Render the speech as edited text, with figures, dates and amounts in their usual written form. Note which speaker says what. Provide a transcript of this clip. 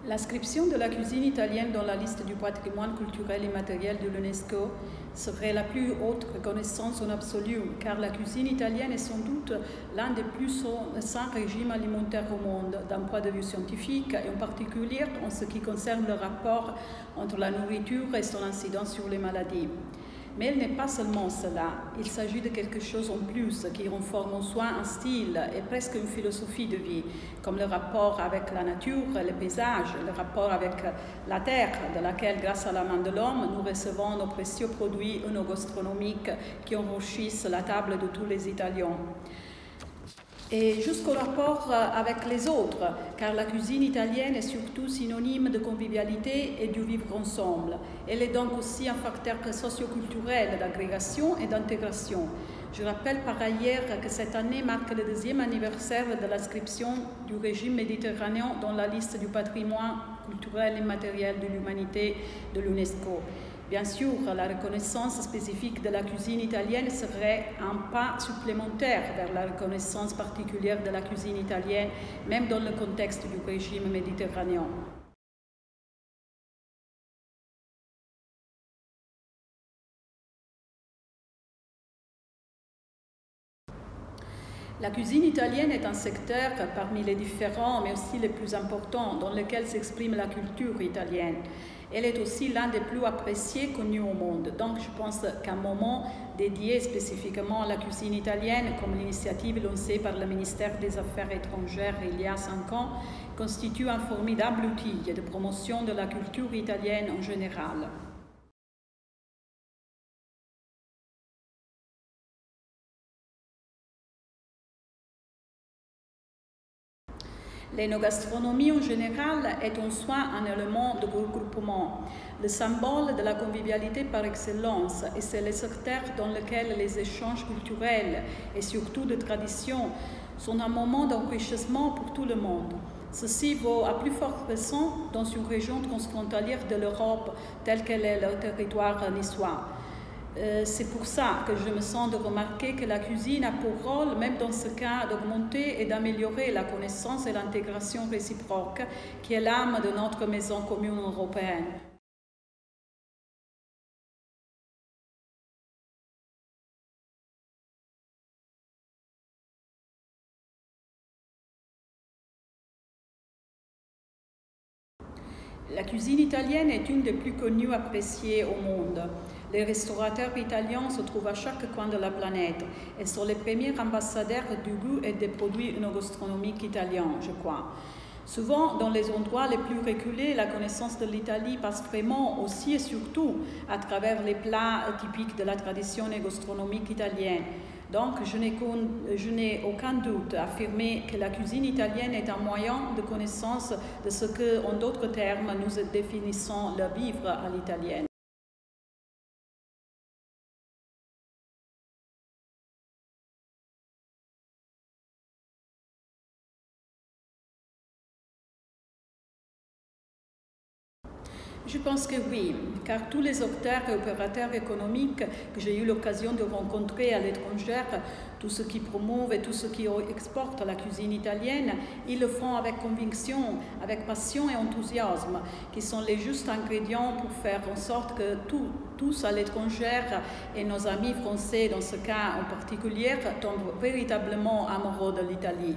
Speaker 1: L'inscription de la cuisine italienne dans la liste du patrimoine culturel immatériel de l'UNESCO serait la plus haute reconnaissance en absolu, car la cuisine italienne est sans doute l'un des plus sains régimes alimentaires au monde, d'un point de vue scientifique, et en particulier en ce qui concerne le rapport entre la nourriture et son incidence sur les maladies. Mais elle n'est pas seulement cela, il s'agit de quelque chose en plus qui renforce en soi un style et presque une philosophie de vie, comme le rapport avec la nature, le paysage, le rapport avec la terre, de laquelle, grâce à la main de l'homme, nous recevons nos précieux produits enogastronomiques qui enrichissent la table de tous les Italiens. Et jusqu'au rapport avec les autres, car la cuisine italienne est surtout synonyme de convivialité et du vivre ensemble. Elle est donc aussi un facteur socioculturel d'agrégation et d'intégration. Je rappelle par ailleurs que cette année marque le 2e anniversaire de l'inscription du régime méditerranéen dans la liste du patrimoine culturel immatériel de l'humanité de l'UNESCO. Bien sûr, la reconnaissance spécifique de la cuisine italienne serait un pas supplémentaire vers la reconnaissance particulière de la cuisine italienne, même dans le contexte du régime méditerranéen. La cuisine italienne est un secteur parmi les différents, mais aussi les plus importants, dans lequel s'exprime la culture italienne. Elle est aussi l'un des plus appréciés, connus au monde. Donc je pense qu'un moment dédié spécifiquement à la cuisine italienne, comme l'initiative lancée par le ministère des Affaires étrangères il y a 5 ans, constitue un formidable outil de promotion de la culture italienne en général. L'enogastronomie en général est en soi un élément de regroupement, le symbole de la convivialité par excellence, et c'est le secteur dans lequel les échanges culturels et surtout de tradition sont un moment d'enrichissement pour tout le monde. Ceci vaut à plus forte raison dans une région transfrontalière de l'Europe telle qu'elle est le territoire niçois. C'est pour ça que je me sens de remarquer que la cuisine a pour rôle, même dans ce cas, d'augmenter et d'améliorer la connaissance et l'intégration réciproque, qui est l'âme de notre maison commune européenne. La cuisine italienne est une des plus connues et appréciées au monde. Les restaurateurs italiens se trouvent à chaque coin de la planète et sont les premiers ambassadeurs du goût et des produits enogastronomiques italiens, je crois. Souvent, dans les endroits les plus reculés, la connaissance de l'Italie passe vraiment aussi et surtout à travers les plats typiques de la tradition gastronomique italienne. Donc, je n'ai aucun doute à affirmer que la cuisine italienne est un moyen de connaissance de ce que, en d'autres termes, nous définissons le vivre à l'italienne. Je pense que oui, car tous les acteurs et opérateurs économiques que j'ai eu l'occasion de rencontrer à l'étranger, tous ceux qui promouvent et tous ceux qui exportent la cuisine italienne, ils le font avec conviction, avec passion et enthousiasme, qui sont les justes ingrédients pour faire en sorte que tous à l'étranger et nos amis français dans ce cas en particulier tombent véritablement amoureux de l'Italie.